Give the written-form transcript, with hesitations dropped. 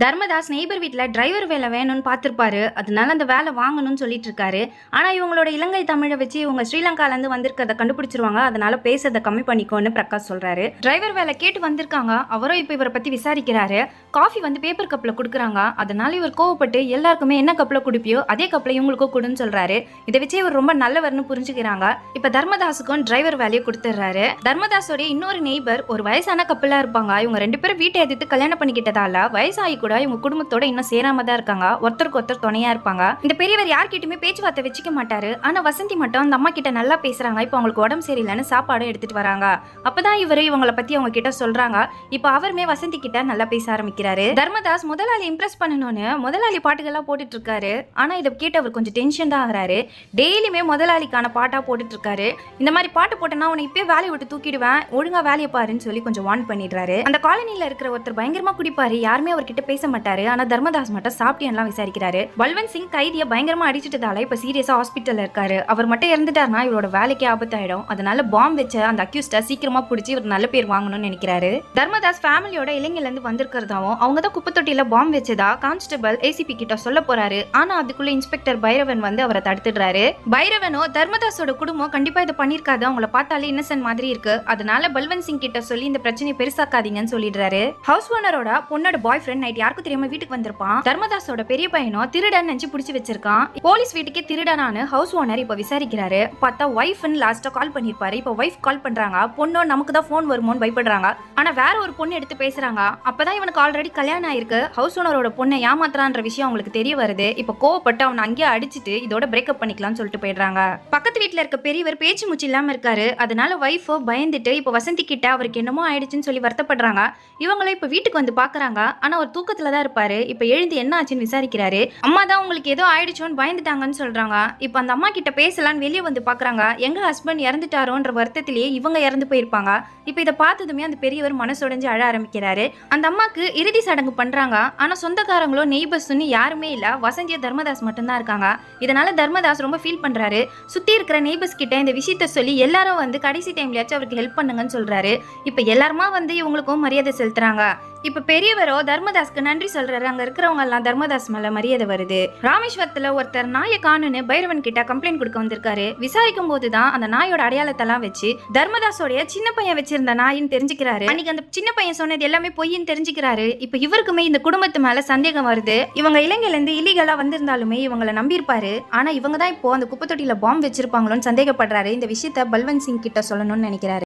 Dharmadas neighbour வீட்ல driver வேலை வேணும்னு பார்த்திருப்பாரு. அதனால அந்த வேலை வாங்கணும்னு சொல்லிட்டு இருக்காரு. ஆனா இவங்களோட இலங்கை தமிழை வச்சு இவங்க ஸ்ரீலங்கால இருந்து வந்திருக்கிறத கண்டுபிடிச்சிருவாங்க. அதனால பேசுறதை கம்மி பண்ணிக்கோன்னு பிரகாஷ் சொல்றாரு. டிரைவர் வேலை கேட்டு வந்திருக்காங்க. அவரும் இப்ப இவரை பத்தி விசாரிக்கிறாரு. காஃபி பேப்பர் கப்ல குடுக்குறாங்க. அதனால இவர் கோவப்பட்டு எல்லாருக்குமே என்ன கப்ல குடிப்பியோ அதே கப்ல இவங்களுக்கும் கொடுன்னு சொல்றாரு. இதை வச்சு இவர் ரொம்ப நல்லவர்னு புரிஞ்சுக்கிறாங்க. இப்ப தர்மதாஸுக்கும் டிரைவர் வேலையை கொடுத்துறாரு. தர்மதாஸோட இன்னொரு நெய்பர் ஒரு வயசான கப்பலா இருப்பாங்க. இவங்க 2 பேரும் வீட்டை எதிர்த்து கல்யாணம் பண்ணிக்கிட்டதால வயசாகி கூட இவங்க குடும்பத்தோட இன்னும் சேராம தான் இருக்காங்க. ஒருத்தருக்கு ஒருத்தர் துணையா இருப்பாங்க. இந்த பெரியவர் யார்கிட்டயுமே பேச்சுவார்த்தை வச்சுக்க மாட்டாரு. ஆனா வசந்தி மட்டும் அந்த அம்மா கிட்ட நல்லா பேசுறாங்க. இப்ப அவங்களுக்கு உடம்பு சரியில்லைன்னு சாப்பாடு எடுத்துட்டு வராங்க. அப்பதான் இவரு இவங்களை பத்தி அவங்க கிட்ட சொல்றாங்க. இப்ப அவருமே வசந்தி கிட்ட நல்லா பேச ஆரம்பிக்கிறாரு. தர்மதாஸ் முதலாளி இம்ப்ரெஸ் பண்ணணும்னு முதலாளி பாட்டுகள்லாம் போட்டுட்டு இருக்காரு. ஆனா இதை கேட்டு அவர் கொஞ்சம் டென்ஷன் தான் ஆகிறாரு. டெய்லியுமே முதலாளிக்கான பாட்டா போட்டுட்டு இருக்காரு. இந்த மாதிரி பாட்டு போட்டேன்னா உன்னை இப்பயே வேலையை விட்டு தூக்கிடுவேன், ஒழுங்கா வேலையை பாருன்னு சொல்லி கொஞ்சம் வார்ன் பண்ணிடுறாரு. அந்த காலனில இருக்கிற ஒருத்தர் பயங்கரமா குடிப்பாரு. யாருமே அவர்கிட்ட பேச மாட்டாரு. ஆனா தர்மதாஸ் மட்டும் சாப்பிட்டியெல்லாம் விசாரிக்கிறாரு. பல்வந்த் சிங் கைதியை பயங்கரமா அடிச்சிட்டதால இப்ப சீரியஸா ஹாஸ்பிட்டல்ல இருக்காரு. அவர் மட்டும் இறந்துட்டாருன்னா இவரோட வேலைக்கு ஆபத்தாயிடும். அதனால பாம்பு வச்ச அந்த அக்யூஸ்ட சீக்கிரமா பிடிச்சி இவர் நல்ல பேர் வாங்கணும்னு நினைக்கிறாரு. தர்மதாஸ் ஃபேமிலியோட இலங்கையில இருந்து வந்திருக்கிறதாவும் அவங்க தான் குப்பை தொட்டியில பாம்பு வச்சதா கான்ஸ்டபிள் ஏசிபி கிட்ட சொல்ல போறாரு. ஆனா அதுக்குள்ள இன்ஸ்பெக்டர் பைரவன் அவரை தடுத்துடுறாரு. பைரவனோ தர்மதாஸோட குடும்பம் கண்டிப்பா இதை பண்ணிருக்காது, அவங்கள பார்த்தாலே இன்னசென்ட் மாதிரி இருக்கு, அதனால பல்வந்த் சிங் கிட்ட சொல்லி இந்த பிரச்சனையை பெருசாக்காதீங்கன்னு சொல்லிடுறாரு. ஹவுஸ் ஓனரோட பொண்ணோட பாய் ஃப்ரெண்ட் நைட் யாருக்கும் தெரியாம வீட்டுக்கு வந்திருப்பான். தர்மதாஸோட பெரிய பையனோ திருடன் நினைச்சு பிடிச்சு வச்சிருக்கான். போலீஸ் வீட்டுக்கே திருடனானு ஹவுஸ் ஓனர் இப்ப விசாரிக்கிறாரு. பார்த்தா ஒய்ஃப்னு லாஸ்டா கால் பண்ணிருப்பாரு. இப்ப ஒய்ஃப் கால் பண்றாங்க. பொண்ணோ நமக்கு தான் போன் வருமோன்னு பயப்படுறாங்க. ஆனா வேற ஒரு பொண்ணு எடுத்து பேசுறாங்க. அப்பதான் இவனுக்கு ஆல்ரெடி கல்யாணம் ஆயிருக்கு. ஹவுஸ் ஓனரோட பொண்ணை ஏமாத்துறான்ற விஷயம் அவங்களுக்கு தெரிய வருது. இப்ப கோவப்பட்டு அவனை அங்கேயே அடிச்சுட்டு இதோட பிரேக்கப் பண்ணிக்கலாம்னு சொல்லிட்டு போயிடுறாங்க. பக்கத்து வீட்டுல இருக்க பெரியவர் பேச்சு மூச்சு இல்லாம இருக்காரு. அதனால ஒய்ஃபோ பயந்துட்டு இப்ப வசந்தி கிட்ட அவருக்கு என்னமோ ஆயிடுச்சுன்னு சொல்லி வருத்தப்படுறாங்க. இவங்களும் இப்ப வீட்டுக்கு வந்து பாக்குறாங்க. ஆனா ஒரு தூக்கத்துல தான் இருப்பாரு. இப்ப எழுந்து என்ன ஆச்சுன்னு விசாரிக்கிறாரு. அம்மா தான் உங்களுக்கு ஏதோ ஆயிடுச்சோன்னு பயந்துட்டாங்கன்னு சொல்றாங்க. இப்ப அந்த அம்மா கிட்ட பேசலான்னு வெளியே வந்து பாக்குறாங்க. எங்க ஹஸ்பண்ட் இறந்துட்டாரோன்ற வருத்தத்திலேயே இவங்க இறந்து போயிருப்பாங்க. இப்ப இதை பார்த்ததுமே அந்த பெரியவர் மனசுடைஞ்சு அழ ஆரம்பிக்கிறாரு. அந்த அம்மாக்கு இறுதி சடங்கு பண்றாங்க. ஆனா சொந்தக்காரங்களோ நெய்பர்ஸ்னு யாருமே இல்ல. வசந்திய தர்மதாஸ் மட்டும்தான் இருக்காங்க. இதனால தர்மதாஸ் ரொம்ப ஃபீல் பண்றாரு. சுத்தி இருக்கிற நெய்பர்ஸ் கிட்ட இந்த விஷயத்த சொல்லி எல்லாரும் கடைசி டைம்லயாச்சும் அவருக்கு ஹெல்ப் பண்ணுங்கன்னு சொல்றாரு. இப்ப எல்லாருமா இவங்களுக்கும் மரியாதை செலுத்துறாங்க. இப்ப பெரியவரோ தர்மதாஸ்க்கு நன்றி சொல்றாரு. அங்க இருக்கிறவங்க எல்லாம் தர்மதாஸ் மேல மரியாதை வருது. ராமேஸ்வரத்துல ஒருத்தர் நாயை காணுன்னு பைரவன் கிட்ட கம்ப்ளைண்ட் கொடுக்க வந்திருக்காரு. விசாரிக்கும் போதுதான் அந்த நாயோட அடையாளத்தெல்லாம் வச்சு தர்மதாஸோடைய சின்ன பையன் வச்சிருந்த நாயின்னு தெரிஞ்சுக்கிறாரு. அன்னைக்கு அந்த சின்ன பையன் சொன்னது எல்லாமே பொய்ன்னு தெரிஞ்சுக்கிறாரு. இப்ப இவருக்குமே இந்த குடும்பத்து மேல சந்தேகம் வருது. இவங்க இலங்கையில இருந்து இல்லீகலா வந்திருந்தாலுமே இவங்களை நம்பியிருப்பாரு. ஆனா இவங்க தான் இப்போ அந்த குப்பை தொட்டியில பாம்பு வச்சிருப்பாங்களோன்னு சந்தேகப்படுறாரு. இந்த விஷயத்த பல்வந்த் சிங் கிட்ட சொல்லணும்னு நினைக்கிறாரு.